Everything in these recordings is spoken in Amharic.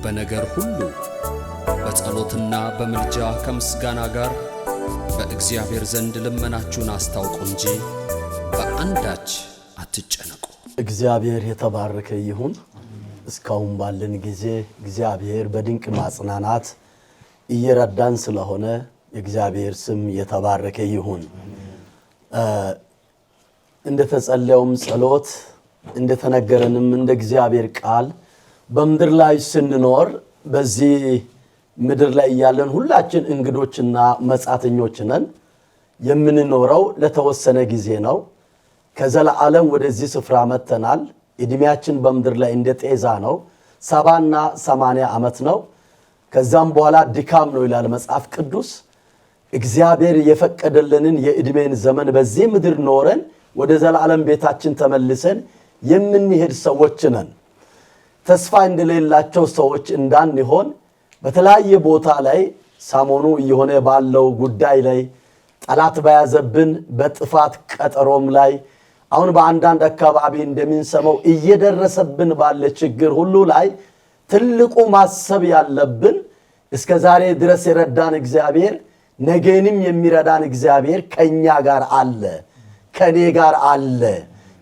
በነገር ሁሉ በጸሎትና በምልጃ ከምስጋና ጋር በእግዚአብሔር ዘንድ ልመናችሁን አስታውቁ እንጂ በአንዳች አትጨነቁ። እግዚአብሔር የተባረከ ይሁን። እስካሁን ባለን ጊዜ እግዚአብሔር በድንቅ ማጽናናት እየረዳን ስለሆነ እግዚአብሔር ስም የተባረከ ይሁን። እንደተጸለየውም ጸሎት እንደተነገረንም እንደ እግዚአብሔር ቃል በመድር ላይ ስንኖር በዚህ ምድር ላይ ያለን ሁላችን እንግዶችና መጻተኞች ነን። የምንኖረው ለተወሰነ ጊዜ ነው። ከዘላለም ወደዚህ ስፍራ መተናል። እድሜያችን በመድር ላይ እንደ ጤዛ ነው። 70 እና 80 ዓመት ነው። ከዛም በኋላ ድካም ነው ይላል መጽሐፍ ቅዱስ። እግዚአብሔር የፈቀደልንን የእድሜን ዘመን በዚህ ምድር ኖረን ወደ ዘላለም ቤታችን ተመልሰን የምንሄድ ሰዎች ነን። ተስፋ እንደሌላቸው ሰዎች እንዳንሆን በተለያየ ቦታ ላይ ሳሞኑ እየሆነ ባለው ጉዳይ ላይ ጠላት በያዘብን በጥፋት ቀጠሮም ላይ አሁን በአንዳንድ አካባቢ እንደምንሰማው እየደረሰብን ባለ ችግር ሁሉ ላይ ትልቁ ማሰብ ያለብን እስከ ዛሬ ድረስ የረዳን እግዚአብሔር ነገንም የሚረዳን እግዚአብሔር ከኛ ጋር አለ፣ ከኔ ጋር አለ፣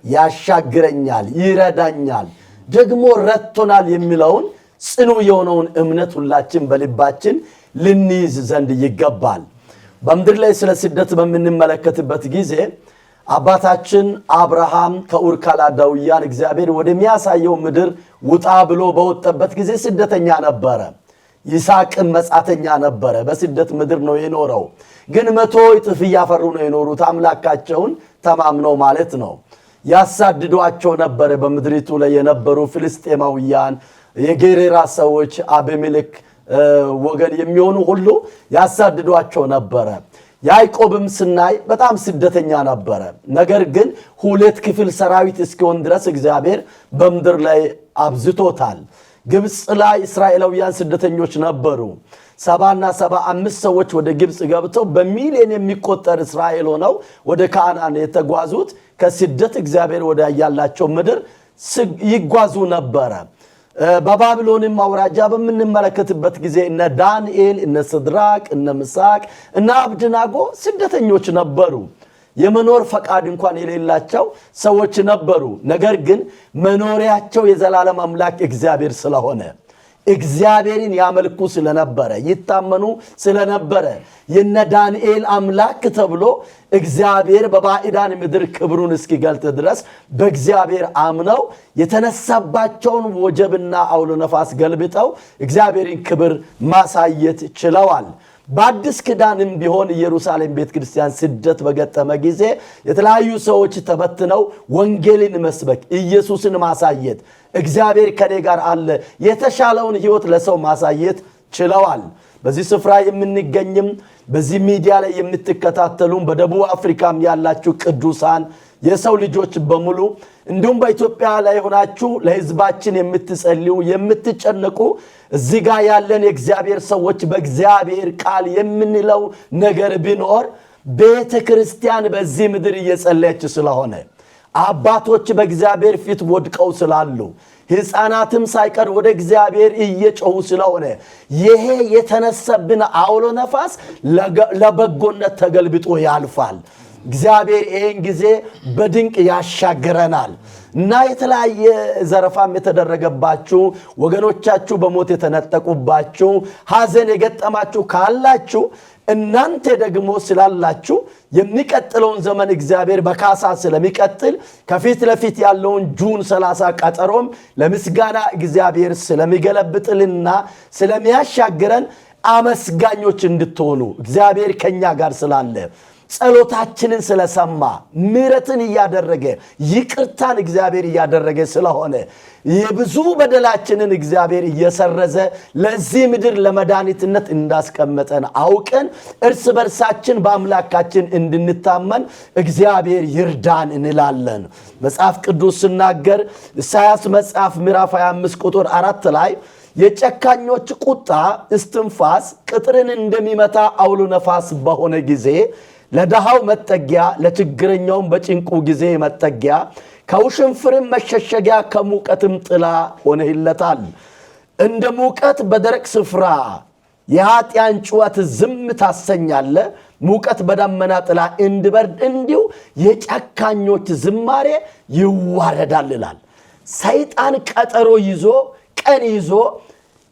ያሻግረኛል፣ ይረዳኛል፣ ደግሞ ረድቶናል የሚለውን ጽኑ የሆነውን እምነት ሁላችን በልባችን ልንይዝ ዘንድ ይገባል። በመድር ላይ ስለ ስደት በምንመለከትበት ጊዜ አባታችን አብርሃም ከኡር ከላዳውያን እግዚአብሔር ወደሚያሳየው ምድር ውጣ ብሎ በወጣበት ጊዜ ስደተኛ ነበረ። ይስሐቅም መጻተኛ ነበረ። በስደት ምድር ነው የኖረው። ግን 100 እጥፍ ያፈሩ ነው የኖሩት አምላካቸውን ተማምነው ማለት ነው። ያሳድዷቸው ነበር። በምድሪቱ ላይ የነበሩ ፍልስጤማውያን የጌሬራ ሰዎች አቤሜሌክ ወገን የሚሆኑ ሁሉ ያሳድዷቸው ነበር። ያዕቆብም ስናይ በጣም ስደተኛ ነበር። ነገር ግን 2 ክፍል ሰራዊት እስኪሆን ድረስ እግዚአብሔር በምድር ላይ አብዝቶታል። ግብጽ ላይ እስራኤላውያን ስደተኞች ነበሩ። 70 እና 75 ሰዎች ወደ ግብጽ ገብተው በሚሊዮን የሚቆጠር እስራኤል ሆነው ወደ ካናን የተጓዙት ከስደት እግዚአብሔር ወደ ያላቸው ምድር ይጓዙ ነበር። በባቢሎንም አውራጃ በምንመለከትበት ጊዜ እነ ዳንኤል፣ እነ ሲድራቅ፣ እነ ሚሳቅ እና አብደናጎ ስደተኞች ነበሩ። የመኖር ፈቃድ እንኳን የሌላቸው ሰዎች ነበሩ። ነገር ግን መኖሪያቸው የዘላለም አምላክ እግዚአብሔር ስለሆነ እግዚአብሔርን ያመልኩ ስለነበረ ይታመኑ ስለነበረ የነ ዳንኤል አምላክ ተብሎ እግዚአብሔር በባዕዳን ምድር ክብሩን እስኪገልጥ ድረስ በእግዚአብሔር አምነው የተነሳባቸውን ወጀብና አውሎ ነፋስ ገልብጠው እግዚአብሔርን ክብር ማሳየት ችለዋል። በአዲስ ኪዳንም ቢሆን ኢየሩሳሌም ቤተክርስቲያን ስደት በገጠመ ጊዜ የተለያዩ ሰዎች ተበትነው ወንጌልን መስበክ፣ ኢየሱስን ማሳየት፣ እግዚአብሔር ከኔ ጋር አለ የተሻለውን ሕይወት ለሰው ማሳየት ችለዋል። በዚህ ስፍራ የምንገኝም በዚህ ሚዲያ ላይ የምትከታተሉም በደቡብ አፍሪካም ያላችሁ ቅዱሳን የሰው ልጆች በሙሉ እንዲሁም በኢትዮጵያ ላይ ሆናችሁ ለሕዝባችን የምትጸልዩ የምትጨነቁ እዚህ ጋር ያለን የእግዚአብሔር ሰዎች በእግዚአብሔር ቃል የምንለው ነገር ቢኖር ቤተ ክርስቲያን በዚህ ምድር እየጸለየች ስለሆነ አባቶች በእግዚአብሔር ፊት ወድቀው ስላሉ ሕፃናትም ሳይቀር ወደ እግዚአብሔር እየጮሁ ስለሆነ ይሄ የተነሳብን አውሎ ነፋስ ለበጎነት ተገልብጦ ያልፋል። እግዚአብሔር ይሄን ጊዜ በድንቅ ያሻግረናል እና የተለያየ ዘረፋም የተደረገባችሁ ወገኖቻችሁ በሞት የተነጠቁባችሁ ሐዘን የገጠማችሁ ካላችሁ እናንተ ደግሞ ስላላችሁ የሚቀጥለውን ዘመን እግዚአብሔር በካሳ ስለሚቀጥል ከፊት ለፊት ያለውን ጁን 30 ቀጠሮም ለምስጋና እግዚአብሔር ስለሚገለብጥልና ስለሚያሻግረን አመስጋኞች እንድትሆኑ እግዚአብሔር ከኛ ጋር ስላለ ጸሎታችንን ስለሰማ ምሕረትን ያደረገ ይቅርታን እግዚአብሔር ያደረገ ስለሆነ የብዙ በደላችንን እግዚአብሔር እየሰረዘ ለዚህ ምድር ለመዳኒትነት እንዳስቀመጠን አውቀን እርስ በርሳችን በአምላካችን እንድንታመን እግዚአብሔር ይርዳን እንላለን። መጽሐፍ ቅዱስ ሲናገር ኢሳይያስ መጽሐፍ ምዕራፍ 25 ቁጥር 4 ላይ የጨካኞች ቁጣ እስትንፋስ ቅጥርን እንደሚመታ አውሎ ነፋስ በሆነ ጊዜ ለደሃው መጠጊያ ለችግረኛውም በጭንቁ ጊዜ መጠጊያ ከውሽንፍርም መሸሸጊያ ከሙቀትም ጥላ ሆነይለታል። እንደ ሙቀት በደረቅ ስፍራ የኃጢያን ጩኸት ዝም ታሰኛለ። ሙቀት በደመና ጥላ እንዲበርድ እንዲሁ የጨካኞች ዝማሬ ይዋረዳል ይላል። ሰይጣን ቀጠሮ ይዞ ቀን ይዞ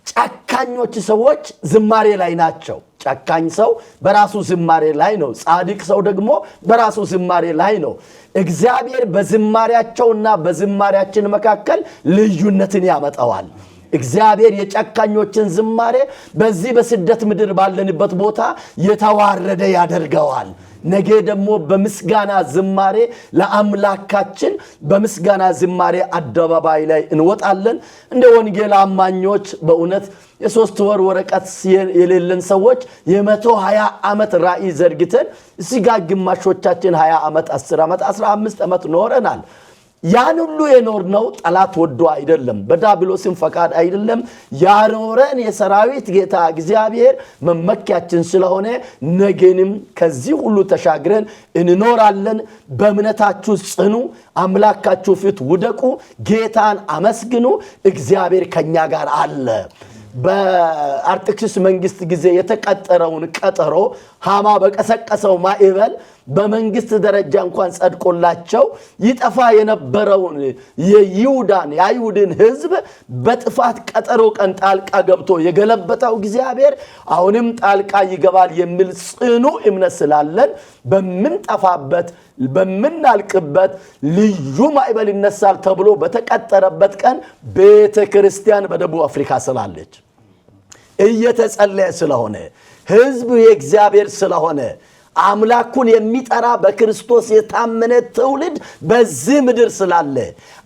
ጨካኞች ሰዎች ዝማሬ ላይ ናቸው። ጨካኝ ሰው በራሱ ዝማሬ ላይ ነው። ጻድቅ ሰው ደግሞ በራሱ ዝማሬ ላይ ነው። እግዚአብሔር በዝማሬያቸውና በዝማሬያችን መካከል ልዩነትን ያመጣዋል። እግዚአብሔር የጨካኞችን ዝማሬ በዚህ በስደት ምድር ባለንበት ቦታ የተዋረደ ያደርገዋል። ነገ ደግሞ በምስጋና ዝማሬ ለአምላካችን በምስጋና ዝማሬ አደባባይ ላይ እንወጣለን። እንደ ወንጌል አማኞች በእውነት የሶስት ወር ወረቀት የሌለን ሰዎች የ120 ዓመት ራእይ ዘርግተን እዚህ ጋር ግማሾቻችን 20 ዓመት 10 ዓመት 15 ዓመት ኖረናል። ያን ሁሉ የኖርነው ጠላት ወዶ አይደለም፣ በዲያብሎስም ፈቃድ አይደለም። ያኖረን የሰራዊት ጌታ እግዚአብሔር መመኪያችን ስለሆነ ነገንም ከዚህ ሁሉ ተሻግረን እንኖራለን። በእምነታችሁ ጽኑ፣ አምላካችሁ ፊት ውደቁ፣ ጌታን አመስግኑ። እግዚአብሔር ከኛ ጋር አለ። በአርጤክስስ መንግስት ጊዜ የተቀጠረውን ቀጠሮ ሃማ በቀሰቀሰው ማዕበል በመንግስት ደረጃ እንኳን ጸድቆላቸው ይጠፋ የነበረውን የአይሁድን ሕዝብ በጥፋት ቀጠሮ ቀን ጣልቃ ገብቶ የገለበጠው እግዚአብሔር አሁንም ጣልቃ ይገባል የሚል ጽኑ እምነት ስላለን በምንጠፋበት በምናልቅበት ልዩ ማዕበል ይነሳል ተብሎ በተቀጠረበት ቀን ቤተ ክርስቲያን በደቡብ አፍሪካ ስላለች እየተጸለየ ስለሆነ ሕዝብ የእግዚአብሔር ስለሆነ አምላኩን የሚጠራ በክርስቶስ የታመነ ትውልድ በዚህ ምድር ስላለ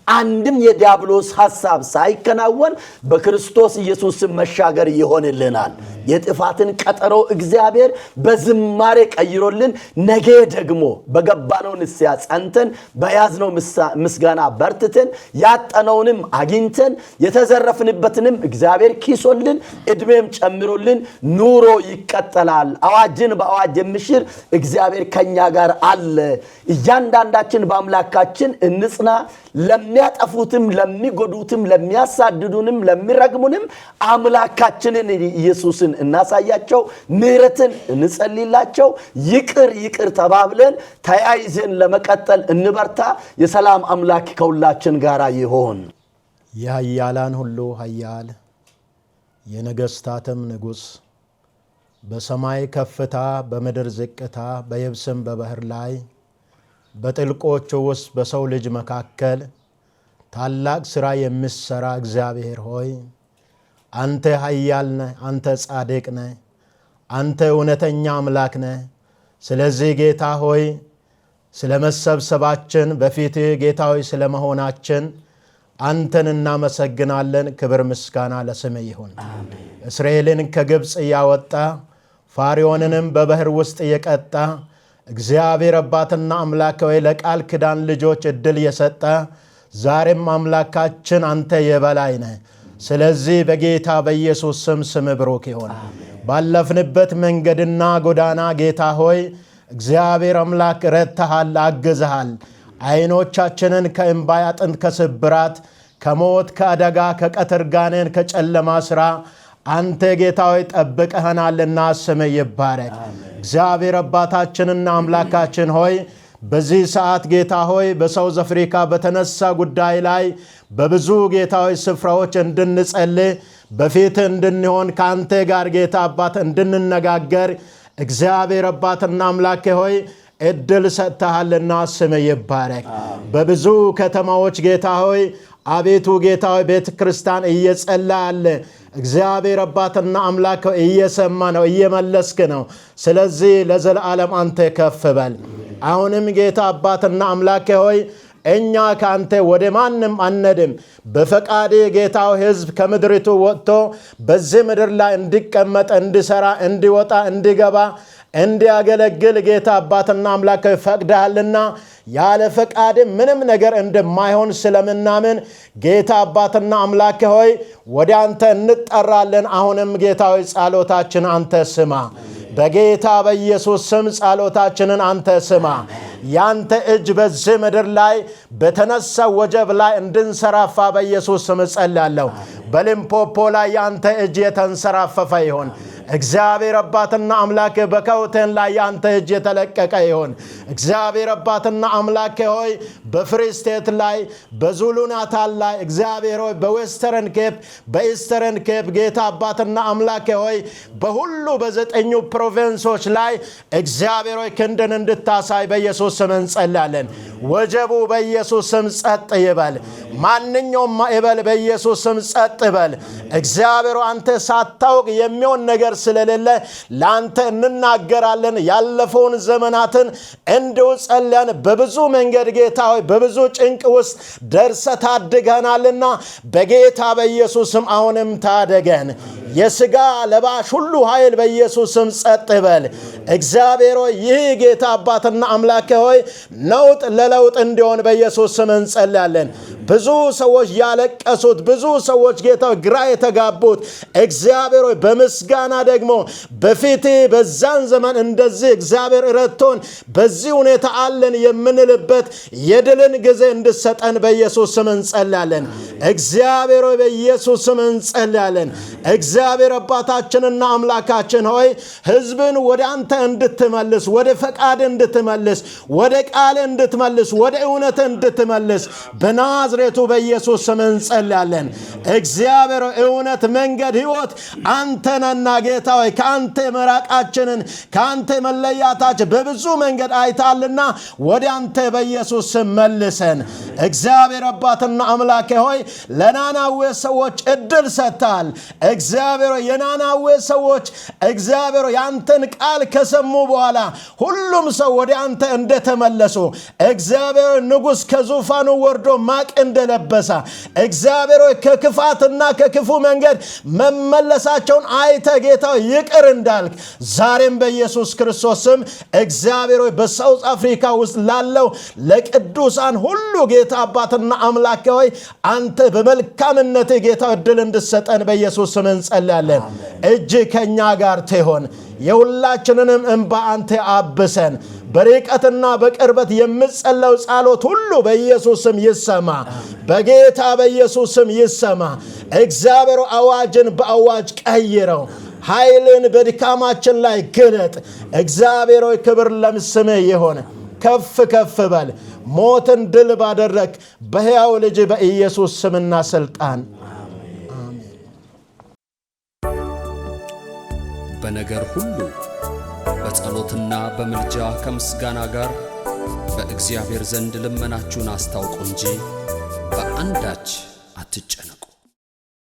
አንድም የዲያብሎስ ሐሳብ ሳይከናወን በክርስቶስ ኢየሱስ መሻገር ይሆንልናል። የጥፋትን ቀጠሮ እግዚአብሔር በዝማሬ ቀይሮልን ነገ ደግሞ በገባነው ንስያ ጸንተን በያዝነው ምስጋና በርትተን ያጠነውንም አግኝተን የተዘረፍንበትንም እግዚአብሔር ኪሶልን እድሜም ጨምሮልን ኑሮ ይቀጥላል። አዋጅን በአዋጅ የሚሽር እግዚአብሔር ከኛ ጋር አለ። እያንዳንዳችን በአምላካችን እንጽና። ለሚያጠፉትም ለሚጎዱትም ለሚያሳድዱንም ለሚረግሙንም አምላካችንን ኢየሱስን እናሳያቸው፣ ምህረትን እንጸልይላቸው። ይቅር ተባብለን ተያይዘን ለመቀጠል እንበርታ። የሰላም አምላክ ከሁላችን ጋር ይሆን። የኃያላን ሁሉ ኃያል የነገስታትም ንጉስ በሰማይ ከፍታ በምድር ዝቅታ በየብስም በባህር ላይ በጥልቆቹ ውስጥ በሰው ልጅ መካከል ታላቅ ሥራ የምትሠራ እግዚአብሔር ሆይ አንተ ኃያል ነህ፣ አንተ ጻድቅ ነህ፣ አንተ እውነተኛ አምላክ ነህ። ስለዚህ ጌታ ሆይ ስለ መሰብሰባችን በፊትህ ጌታ ሆይ ስለ መሆናችን አንተን እናመሰግናለን። ክብር ምስጋና ለስምህ ይሁን። እስራኤልን ከግብፅ ያወጣ ፋርዖንንም በባህር ውስጥ የቀጣ እግዚአብሔር አባትና አምላክ ሆይ ለቃል ኪዳን ልጆች እድል የሰጠ ዛሬም አምላካችን አንተ የበላይ ነህ። ስለዚህ በጌታ በኢየሱስ ስም ብሩክ ይሁን። ባለፍንበት መንገድና ጎዳና ጌታ ሆይ እግዚአብሔር አምላክ ረድተሃል፣ አግዘሃል። አይኖቻችንን ከእንባ አጥንት ከስብራት ከሞት ከአደጋ ከቀትር ጋኔን ከጨለማ ሥራ አንተ ጌታ ሆይ ጠብቀህናልና ስምህ ይባረክ። እግዚአብሔር አባታችንና አምላካችን ሆይ በዚህ ሰዓት ጌታ ሆይ በሳውዝ አፍሪካ በተነሳ ጉዳይ ላይ በብዙ ጌታ ሆይ ስፍራዎች እንድንጸልይ በፊት እንድንሆን ካንተ ጋር ጌታ አባት እንድንነጋገር እግዚአብሔር አባትና አምላኬ ሆይ እድል ሰጥተሃልና ስምህ ይባረክ። በብዙ ከተማዎች ጌታ ሆይ አቤቱ ጌታ ሆይ ቤተ ክርስቲያን እየጸለየ እግዚአብሔር አባትና አምላክ እየሰማ ነው፣ እየመለስክ ነው። ስለዚህ ለዘላለም አንተ ከፍ በል። አሁንም ጌታ አባትና አምላክ ሆይ እኛ ካንተ ወደ ማንም አንሄድም። በፈቃድ ጌታው ሕዝብ ከምድሪቱ ወጥቶ በዚህ ምድር ላይ እንዲቀመጥ፣ እንዲሰራ፣ እንዲወጣ፣ እንዲገባ፣ እንዲያገለግል ጌታ አባትና አምላክ ፈቅደሃልና ያለ ፈቃድ ምንም ነገር እንደማይሆን ስለምናምን ጌታ አባትና አምላክ ሆይ ወደ አንተ እንጠራለን። አሁንም ጌታ ሆይ ጸሎታችን አንተ ስማ። በጌታ በኢየሱስ ስም ጸሎታችንን አንተ ስማ። ያንተ እጅ በዚህ ምድር ላይ በተነሳ ወጀብ ላይ እንድንሰራፋ በኢየሱስ ስም ጸልያለሁ። በሊምፖፖ ላይ ያንተ እጅ የተንሰራፈፈ ይሁን። እግዚአብሔር አባትና አምላክ በካውተን ላይ ያንተ እጅ የተለቀቀ ይሁን። እግዚአብሔር አባትና አምላክ ሆይ በፍሪ ስቴት ላይ በዙሉ ናታል ላይ እግዚአብሔር ሆይ በዌስተርን ኬፕ በኢስተርን ኬፕ ጌታ አባትና አምላክ ሆይ በሁሉ በዘጠኙ ፕሮቪንሶች ላይ እግዚአብሔር ሆይ ክንድን እንድታሳይ በኢየሱስ ስም እንጸልያለን። ወጀቡ በኢየሱስ ስም ጸጥ ይበል። ማንኛውም ማዕበል በኢየሱስ ስም ጸጥ ይበል። እግዚአብሔር አንተ ሳታውቅ የሚሆን ነገር ስለሌለ ላንተ እንናገራለን። ያለፈውን ዘመናትን እንዲሁ ጸልያን በብዙ መንገድ ጌታ ሆይ በብዙ ጭንቅ ውስጥ ደርሰህ ታድገናልና በጌታ በኢየሱስም አሁንም ታደገን። የሥጋ ለባሽ ሁሉ ኃይል በኢየሱስም ጸጥ ይበል። እግዚአብሔር ሆይ ይህ ጌታ አባትና አምላክ ሆይ ነውጥ ለለውጥ እንዲሆን በኢየሱስ ስም እንጸልያለን። ብዙ ሰዎች ያለቀሱት፣ ብዙ ሰዎች ጌታ ግራ የተጋቡት እግዚአብሔር ሆይ በምስጋና ደግሞ በፊት በዛን ዘመን እንደዚህ እግዚአብሔር ረድቶን በዚህ ሁኔታ አለን የምንልበት የድልን ጊዜ እንድሰጠን በኢየሱስ ስም እንጸልያለን። እግዚአብሔር ሆይ በኢየሱስ ስም እንጸልያለን። እግዚአብሔር አባታችንና አምላካችን ሆይ ሕዝብን ወደ አንተ እንድትመልስ፣ ወደ ፈቃድ እንድትመልስ፣ ወደ ቃል እንድትመልስ፣ ወደ እውነት እንድትመልስ በናዝሬቱ በኢየሱስ ስም እንጸልያለን። እግዚአብሔር እውነት፣ መንገድ፣ ሕይወት አንተ ነህና ጌታ ሆይ ከአንተ መራቃችንን ከአንተ መለያታችን በብዙ መንገድ አይታልና ወደ አንተ በኢየሱስ ስም መልሰን። እግዚአብሔር አባትና አምላክ ሆይ ለናናዌ ሰዎች እድል ሰጥተሃል። እግዚአብሔር የናናዌ ሰዎች እግዚአብሔር ያንተን ቃል ከሰሙ በኋላ ሁሉም ሰው ወደ አንተ እንደተመለሱ እግዚአብሔር ንጉሥ ከዙፋኑ ወርዶ ማቅ እንደለበሰ እግዚአብሔር ከክፋትና ከክፉ መንገድ መመለሳቸውን አይተ ጌታ ይቅር እንዳልክ ዛሬም በኢየሱስ ክርስቶስ ስም እግዚአብሔር በሳውዝ አፍሪካ ውስጥ ላለው ለቅዱሳን ሁሉ ጌታ አባትና አምላክ ሆይ አንተ በመልካምነት ጌታ እድል እንድሰጠን በኢየሱስ ስም እንጸልያለን። እጅ ከኛ ጋር ትሆን፣ የሁላችንንም እንባ አንተ አብሰን። በርቀትና በቅርበት የምጸለው ጸሎት ሁሉ በኢየሱስ ስም ይሰማ፣ በጌታ በኢየሱስ ስም ይሰማ። እግዚአብሔር አዋጅን በአዋጅ ቀይረው፣ ኃይልን በድካማችን ላይ ግለጥ። እግዚአብሔር ሆይ ክብር ለስምህ ይሁን። ከፍ ከፍ በል። ሞትን ድል ባደረክ በሕያው ልጅ በኢየሱስ ስምና ስልጣን በነገር ሁሉ በጸሎትና በምልጃ ከምስጋና ጋር በእግዚአብሔር ዘንድ ልመናችሁን አስታውቁ እንጂ በአንዳች አትጨነቁ።